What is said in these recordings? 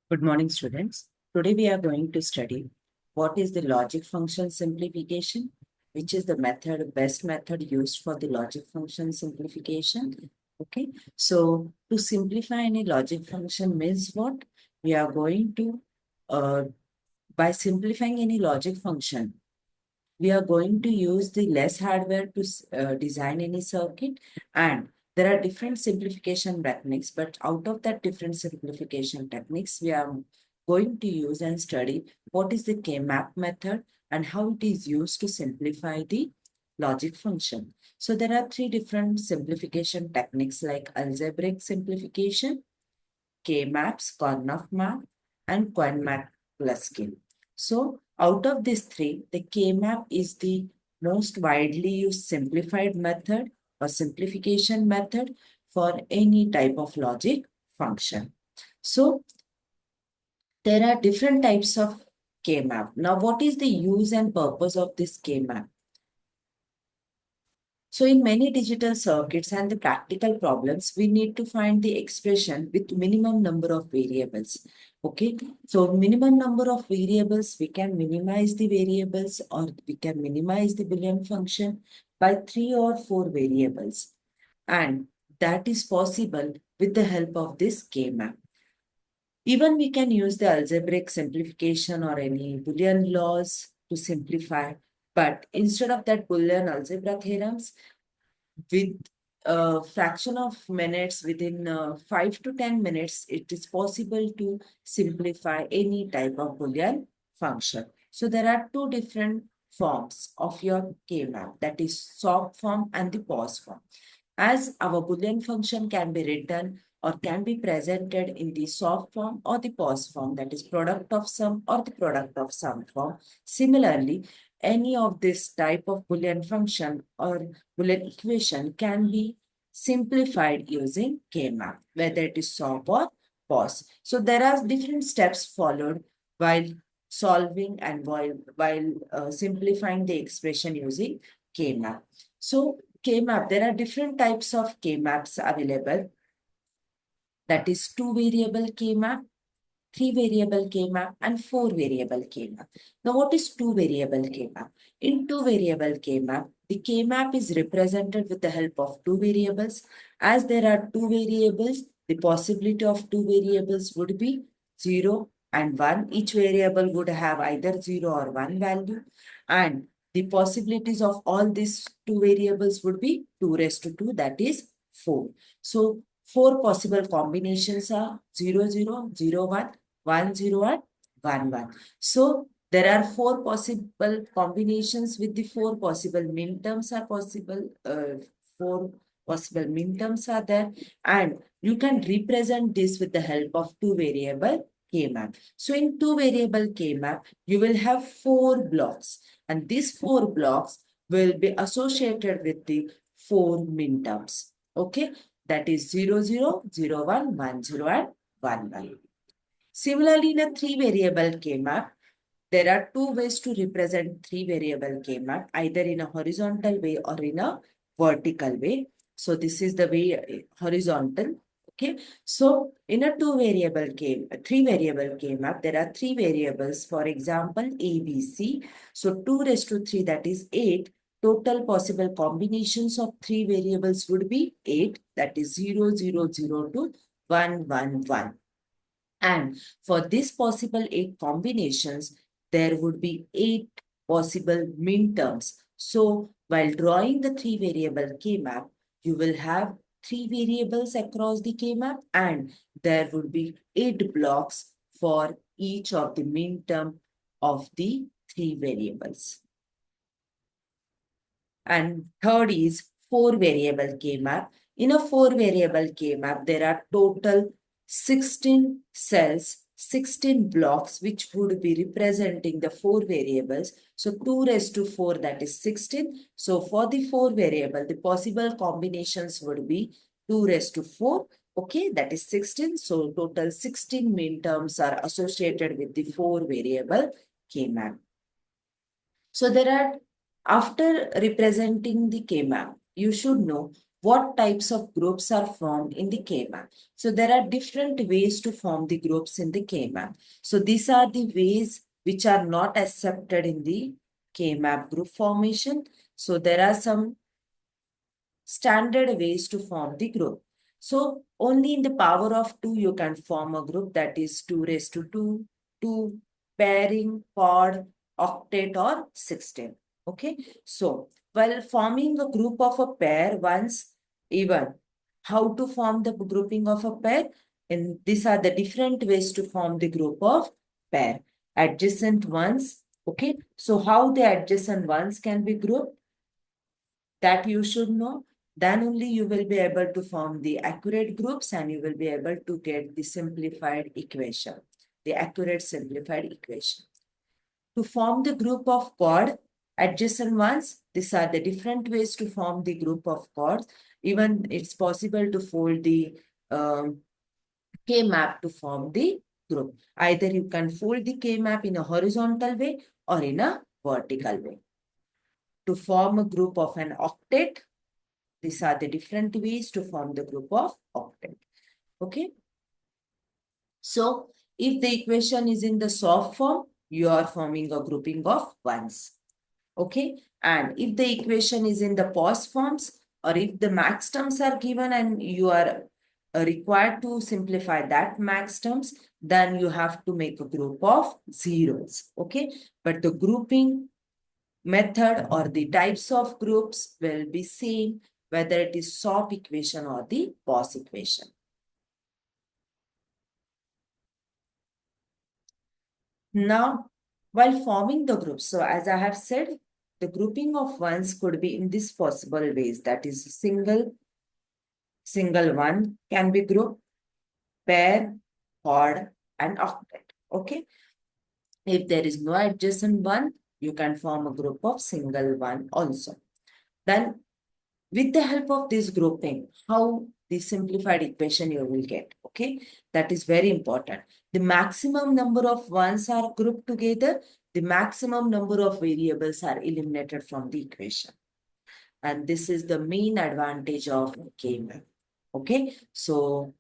Good morning, students. Today we are going to study what is the logic function simplification, which is the best method used for the logic function simplification. Okay, so to simplify any logic function means what? We are going to, by simplifying any logic function, we are going to use the less hardware to design any circuit, and there are different simplification techniques, but out of that different simplification techniques we are going to use and study what is the K-map method and how it is used to simplify the logic function. So there are three different simplification techniques like algebraic simplification, K-maps, Karnaugh map, and Coin-map Luskin. So out of these three, the K-map is the most widely used simplified method or simplification method for any type of logic function. So there are different types of K-map. Now, what is the use and purpose of this K-map? So in many digital circuits and the practical problems, we need to find the expression with minimum number of variables. Okay, so minimum number of variables, we can minimize the variables or we can minimize the Boolean function by 3 or 4 variables. And that is possible with the help of this K-map. Even we can use the algebraic simplification or any Boolean laws to simplify. But instead of that Boolean algebra theorems, with a fraction of minutes, within 5 to 10 minutes, it is possible to simplify any type of Boolean function. So there are two different forms of your K-map, that is SOP form and the POS form. As our Boolean function can be written or can be presented in the SOP form or the POS form, that is product of sum or the product of sum form. Similarly, any of this type of Boolean function or Boolean equation can be simplified using K-map, whether it is SOP or POS. So there are different steps followed while solving and while simplifying the expression using K-map. So K-map, there are different types of K-maps available. That is 2-variable K-map, 3-variable K-map, and 4-variable K-map. Now, what is 2-variable K-map? In 2-variable K-map, the K-map is represented with the help of 2 variables. As there are 2 variables, the possibility of 2 variables would be 0 and 1. Each variable would have either 0 or 1 value. And the possibilities of all these 2 variables would be 2 raised to 2, that is 4. So, 4 possible combinations are 0, 0, 0, 1, 1, 0, and 1, 1. So there are 4 possible combinations with the 4 possible min terms are possible. 4 possible min terms are there, and you can represent this with the help of 2-variable K-map. So in 2-variable K-map, you will have 4 blocks, and these 4 blocks will be associated with the 4 min terms. Okay, that is 0, 0, 0, 1, 1, 0, and 1, 1. Similarly, in a 3-variable K-map, there are 2 ways to represent 3-variable K-map, either in a horizontal way or in a vertical way. So this is the way horizontal. Okay. So in a 3-variable K-map, there are 3 variables. For example, A, B, C. So 2 raised to 3, that is 8. Total possible combinations of 3 variables would be 8. That is 0, 0, 0 to 1, 1, 1. And for this possible 8 combinations, there would be 8 possible min terms. So while drawing the 3-variable K-map, you will have 3 variables across the K-map, and there would be 8 blocks for each of the min term of the 3 variables. And third is 4-variable K-map. In a 4-variable K-map, there are total 16 cells, 16 blocks, which would be representing the 4 variables. So 2 raised to 4, that is 16. So for the 4 variable, the possible combinations would be 2 raised to 4. Okay, that is 16. So total 16 min terms are associated with the 4-variable K-map. So there are, after representing the K-map, you should know what types of groups are formed in the K-map. So there are different ways to form the groups in the K-map. So these are the ways which are not accepted in the K-map group formation. So there are some standard ways to form the group. So only in the power of 2 you can form a group, that is 2 raised to 2, 2, pairing, pod, octet or 16. Okay. So while forming a group of a pair once even, how to form the grouping of a pair? And these are the different ways to form the group of pair. Adjacent ones. Okay. So how the adjacent ones can be grouped? That you should know. Then only you will be able to form the accurate groups and you will be able to get the simplified equation, the accurate simplified equation. To form the group of chord, adjacent ones, these are the different ways to form the group of chords. Even it's possible to fold the K-map to form the group. Either you can fold the K-map in a horizontal way or in a vertical way. To form a group of an octet, these are the different ways to form the group of octet. Okay. So if the equation is in the soft form, you are forming a grouping of ones. Okay. And if the equation is in the pause forms, or if the max terms are given and you are required to simplify that max terms, then you have to make a group of zeros. Okay. But the grouping method or the types of groups will be same, whether it is SOP equation or the pause equation. Now, while forming the groups, so as I have said, the grouping of ones could be in this possible ways. That is single one can be grouped, pair, odd, and octet. Okay. If there is no adjacent one, you can form a group of single one also. Then with the help of this grouping, how the simplified equation you will get, okay? That is very important. The maximum number of ones are grouped together, the maximum number of variables are eliminated from the equation. And this is the main advantage of K-map, okay? So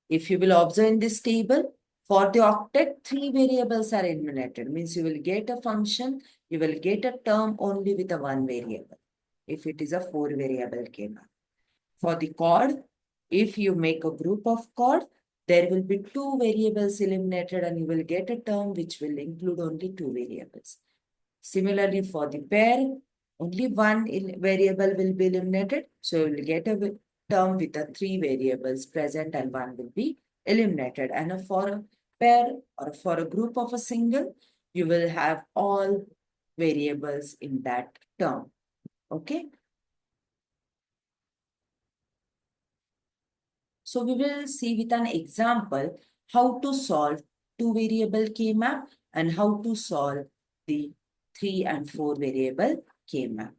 if you will observe in this table, for the octet, 3 variables are eliminated. Means you will get a function, you will get a term only with a 1 variable. If it is a 4 variable K-map. For the chord, if you make a group of chord, there will be 2 variables eliminated and you will get a term which will include only 2 variables. Similarly, for the pair, only one variable will be eliminated. So you will get a term with the 3 variables present and one will be eliminated. And for a pair or for a group of a single, you will have all variables in that term. Okay. So we will see with an example how to solve 2 variable K-map and how to solve the 3 and 4 variable K-map.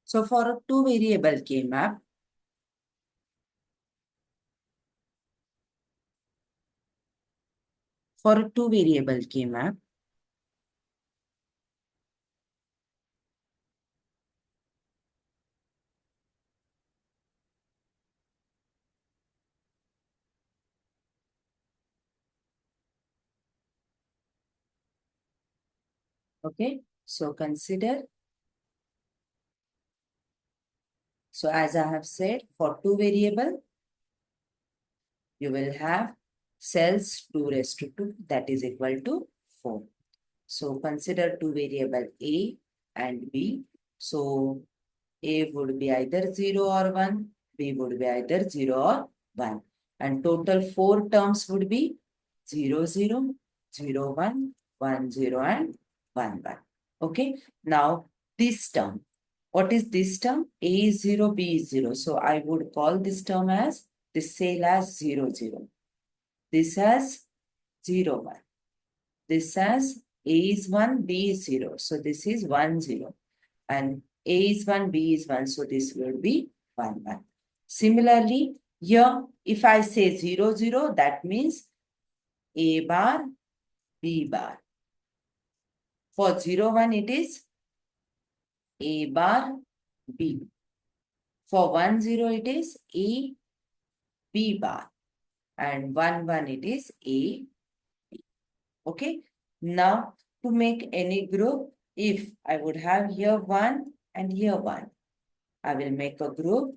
So for a 2 variable K-map, okay, so consider, so as I have said, for 2 variable, you will have cells 2 raised to 2, that is equal to 4. So consider 2 variable A and B. So A would be either 0 or 1, B would be either 0 or 1. And total 4 terms would be 0, 0, 0, 1, 1, 0 and 1, 1. Okay. Now this term, What is this term? A is 0, B is 0. So I would call this term as, this cell as 0, 0. This has 0, 1. This has A is 1, B is 0. So this is 1, 0. And A is 1, B is 1. So this will be 1, 1. Similarly, here, if I say 0, 0, that means A bar, B bar. For 0, 1, it is A bar, B. For 1, 0, it is A, B bar. And 1, 1, it is A, B. Okay. Now, to make any group, if I would have here 1 and here 1, I will make a group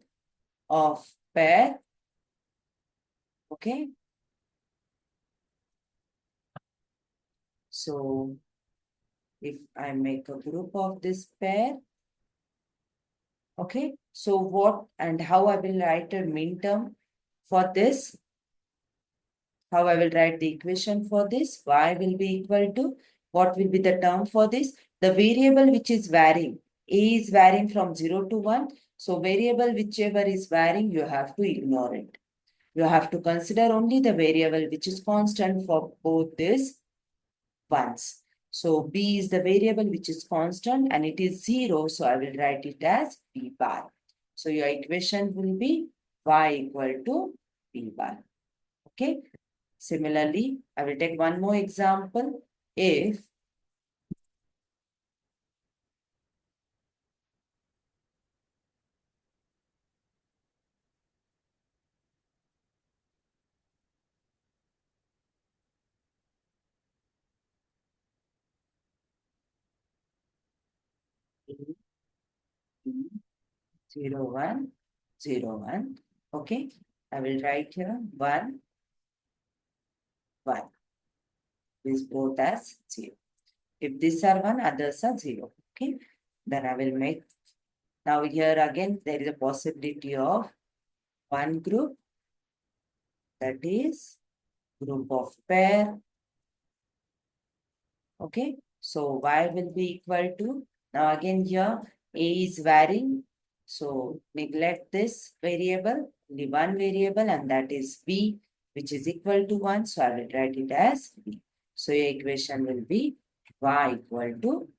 of pair. Okay. So, if I make a group of this pair, okay. So, what and how I will write a min term for this? How I will write the equation for this? Y will be equal to, what will be the term for this? The variable which is varying. A is varying from 0 to 1. So variable whichever is varying, you have to ignore it. You have to consider only the variable which is constant for both these ones. So B is the variable which is constant and it is 0. So I will write it as B bar. So your equation will be Y equal to B bar. Okay. Similarly, I will take one more example. If A, B, 0, 1, 0, 1, okay, I will write here 1, 1. These both as 0. If these are 1, others are 0. Okay, then I will make. Now here again, there is a possibility of one group, that is group of pair. Okay, so Y will be equal to, now again here, A is varying. So neglect this variable, only one variable, and that is B, which is equal to 1. So I will write it as B. So your equation will be Y equal to,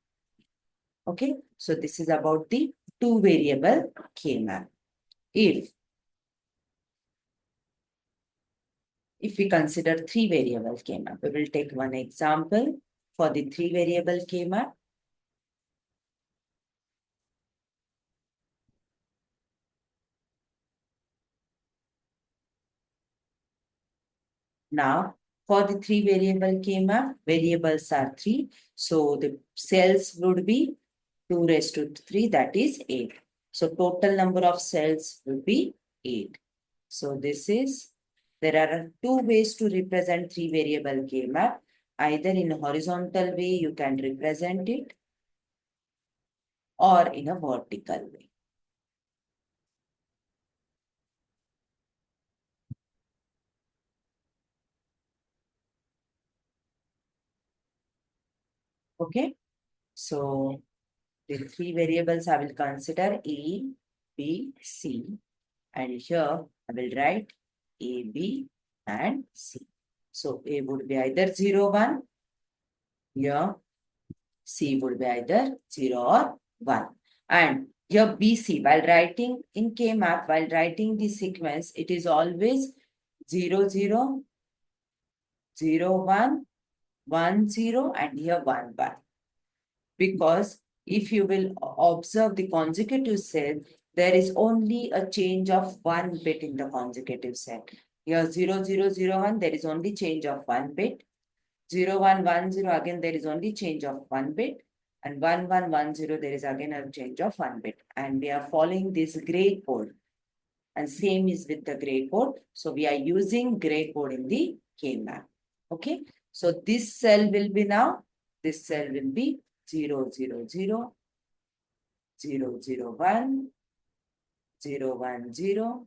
okay. So this is about the two variable K-map. If we consider three variable K-map, we will take one example for the three variable K-map. Now, for the three variable K-map, variables are 3. So the cells would be 2 raised to 3, that is 8. So total number of cells will be 8. So this is, there are two ways to represent three variable K-map. Either in a horizontal way, you can represent it, or in a vertical way. Okay. So the three variables I will consider A, B, C. And here I will write A, B and C. So A would be either 0, 1. Here C would be either 0 or 1. And here BC, while writing in K-map, while writing the sequence, it is always 0, 0, 0, 1, 1, 0, and here 1, 1. Because if you will observe the consecutive cell, there is only a change of one bit in the consecutive cell. Here 0, 0, 0, 1, there is only change of one bit. 0, 1, 1, 0, again there is only change of one bit. And 1, 1, 1, 0, there is again a change of one bit. And we are following this gray code. And same is with the gray code. So we are using gray code in the K-map. Okay. So this cell will be now, this cell will be 0, 0, 0, 0, 0, 1, 0, 1, 0,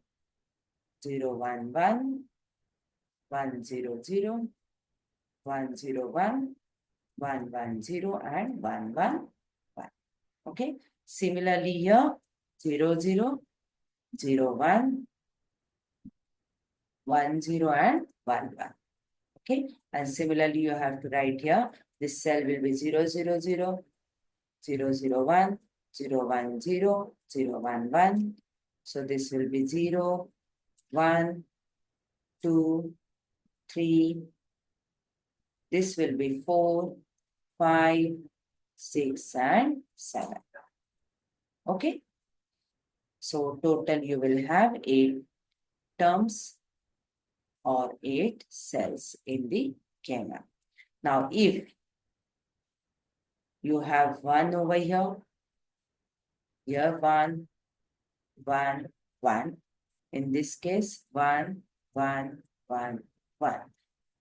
0, 1, 1, 1, 0, 0, 1, 0, 1, 1, 1, 0, and 1, 1, 1. Okay. Similarly here, 0, 0, 0, 1, 1, 0 and 1, 1. Okay, and similarly you have to write here, this cell will be 0, 0, 0, 0, 0, 1, 0, 1, 0, 0, 1, 1. So this will be 0, 1, 2, 3. This will be 4, 5, 6 and 7. Okay, so total you will have 8 terms or 8 cells in the K-map. Now if you have 1 over here 1, 1, 1. In this case, 1, 1, 1, 1.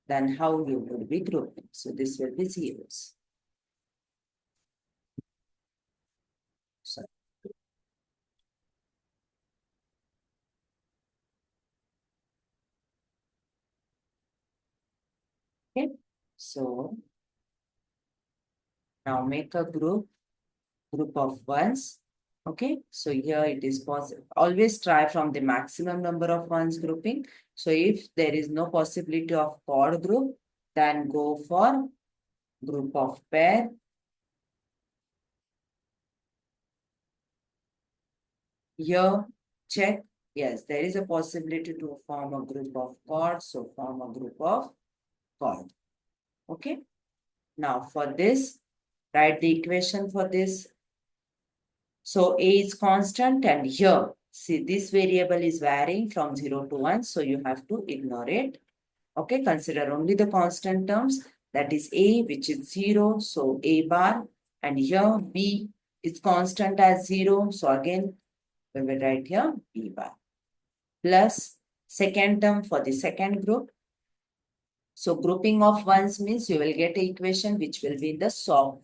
Then how you would be grouping? So this will be zeros. So, okay. So now make a group of ones. Okay, so here it is possible. Always try from the maximum number of ones grouping. So if there is no possibility of chord group, then go for group of pair. Here, check. Yes, there is a possibility to form a group of chords. So form a group of chord. Okay. Now for this, write the equation for this. So A is constant and here, see this variable is varying from 0 to 1. So you have to ignore it. Okay, consider only the constant terms. That is A, which is 0. So A bar. And here B is constant as 0. So again, we will write here B bar. Plus second term for the second group. So grouping of ones means you will get an equation which will be in the sum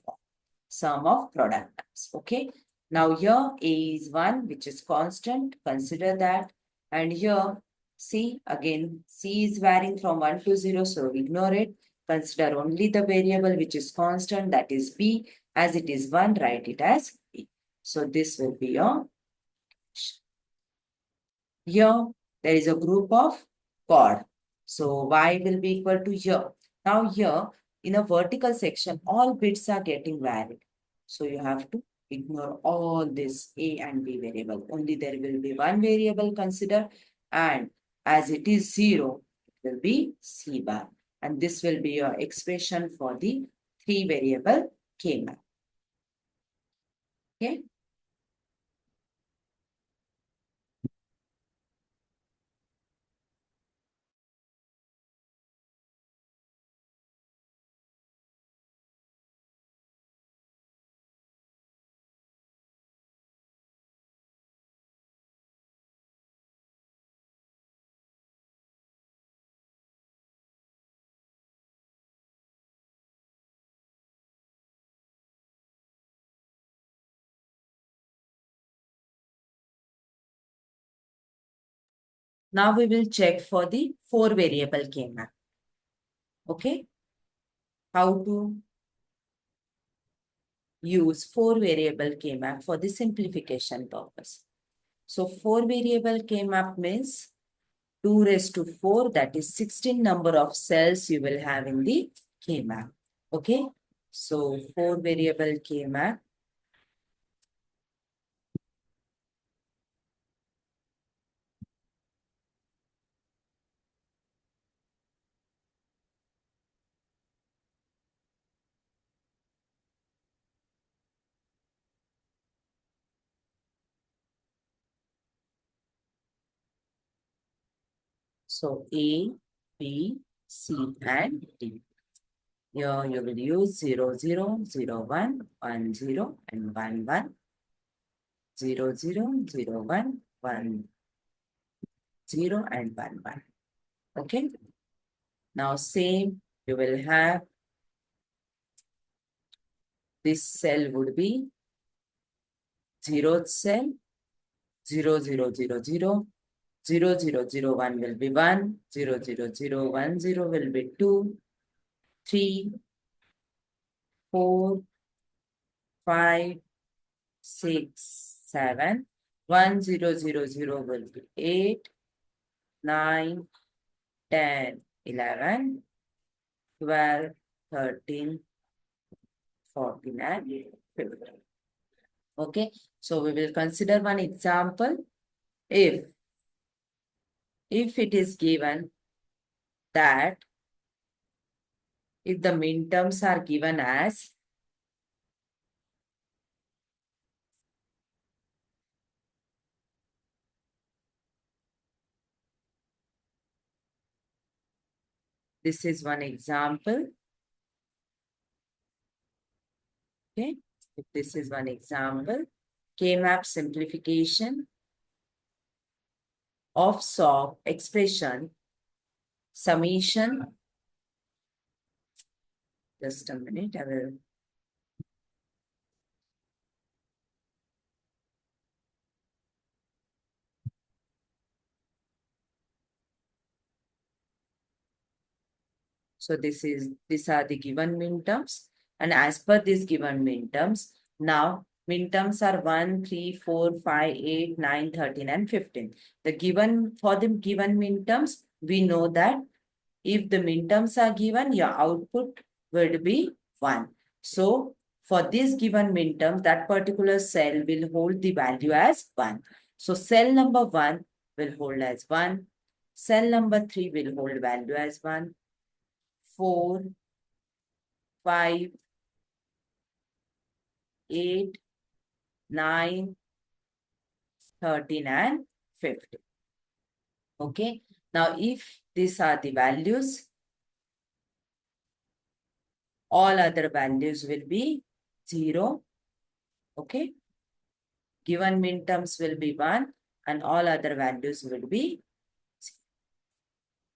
of product terms. Okay. Now here A is 1 which is constant. Consider that. And here C again C is varying from 1 to 0. So ignore it. Consider only the variable which is constant, that is B. As it is 1, write it as B. So this will be your. Here, there is a group of chord. So y will be equal to here. Now here, in a vertical section, all bits are getting varied. So you have to ignore all this A and B variable. Only there will be one variable considered. And as it is 0, it will be C bar. And this will be your expression for the 3 variable K-map. Okay. Now we will check for the 4 variable K-map. Okay. How to use 4 variable K-map for the simplification purpose. So 4 variable K-map means 2 raised to 4, that is 16 number of cells you will have in the K-map. Okay. So 4 variable K-map. So A, B, C and D. Here you will use 0, 0, 0, 1, 1, 0 and 1, 1. 0, 0, 0, 1, 1, 0 and 1, 1. Okay. Now same, you will have this cell would be 0th cell, 0, 0, 0, 0, 0, 0, 0, 1 will be 1, 0, 0, 0, 1, 0 will be 2, 3, 4, 5, 6, 7, 1, 0, 0, 0 will be 8, 9, 10, 11, 12, 13, 14, and 15. Okay, so we will consider one example. If it is given that if the minterms are given as this is one example. Okay, if this is one example, K-Map simplification of SOP expression summation. Just a minute, I will. So these are the given minterms, and as per these given minterms, now minterms are 1, 3, 4, 5, 8, 9, 13, and 15. For the given minterms, we know that if the minterms are given, your output would be 1. So for this given minterm, that particular cell will hold the value as 1. So cell number 1 will hold as 1. Cell number 3 will hold value as 1. 4, 5, 8, 9, 13, and 15. Okay. Now, if these are the values, all other values will be 0. Okay. Given minterms will be 1 and all other values will be 0.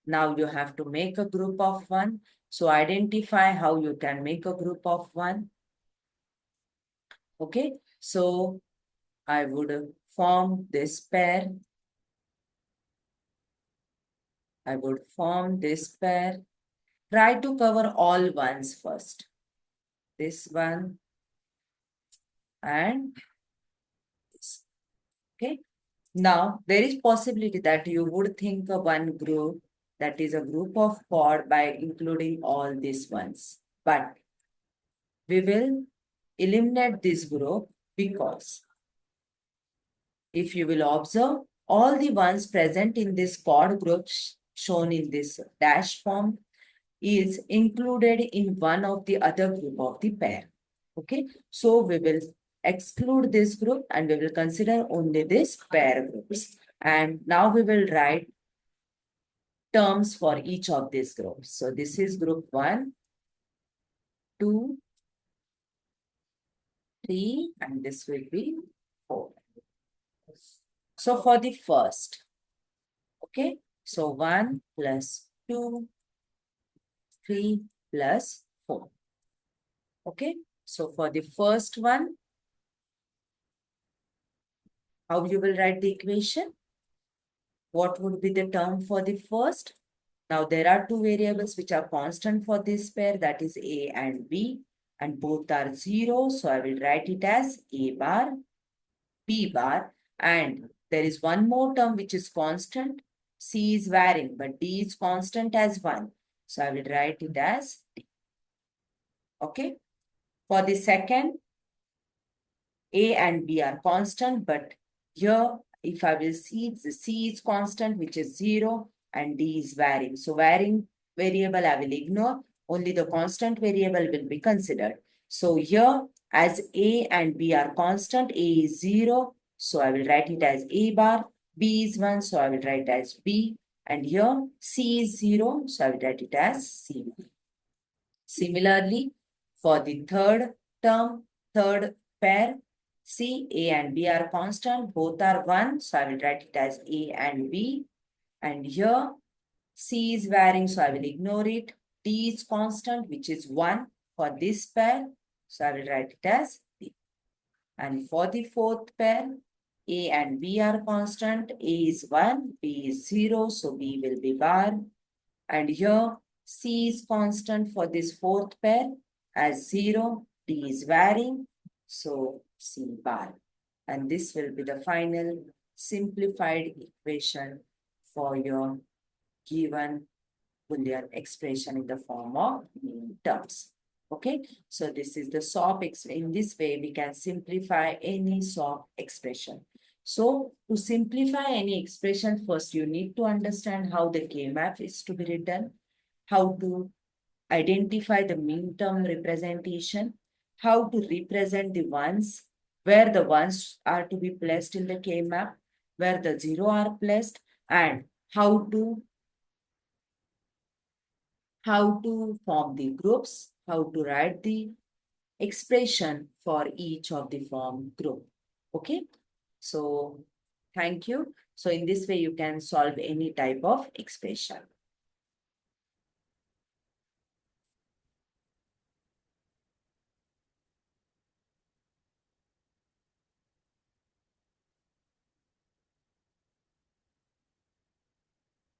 Now you have to make a group of 1. So identify how you can make a group of 1. Okay. So I would form this pair. Try to cover all ones first. This one and this. Okay. Now, there is possibility that you would think of one group that is a group of chord by including all these ones. But we will eliminate this group because if you will observe, all the ones present in this chord group shown in this dash form is included in one of the other group of the pair. Okay, so we will exclude this group and we will consider only this pair groups. And now we will write terms for each of these groups. So this is group 1, 2, 3, and this will be 4. So for the first, okay, so 1 plus 2, 3 plus 4. Okay, so for the first one, how you will write the equation? What would be the term for the first? Now there are two variables which are constant for this pair, that is A and B, and both are 0. So I will write it as A bar, B bar, and there is one more term which is constant. C is varying, but D is constant as 1. So I will write it as D. Okay. For the second, A and B are constant, but here if I will see, the C is constant, which is 0, and D is varying. So varying variable I will ignore. Only the constant variable will be considered. So here, as A and B are constant, A is 0. So I will write it as A bar. B is 1. So I will write it as B. And here, C is 0. So I will write it as C. Similarly, for the third pair, C, A and B are constant, both are 1. So I will write it as A and B. And here, C is varying, so I will ignore it. D is constant, which is 1 for this pair. So I will write it as B. And for the fourth pair, A and B are constant. A is 1, B is 0, so B will be bar. And here, C is constant for this fourth pair as 0. D is varying. So C bar. And this will be the final simplified equation for your given Boolean expression in the form of terms. Okay, so this is the SOP. In this way, we can simplify any SOP expression. So to simplify any expression, first you need to understand how the K-map is to be written, how to identify the mean term representation, how to represent the ones, where the ones are to be placed in the K-map, where the zero are placed, and how to form the groups, how to write the expression for each of the form group. Okay, so thank you. So in this way, you can solve any type of expression.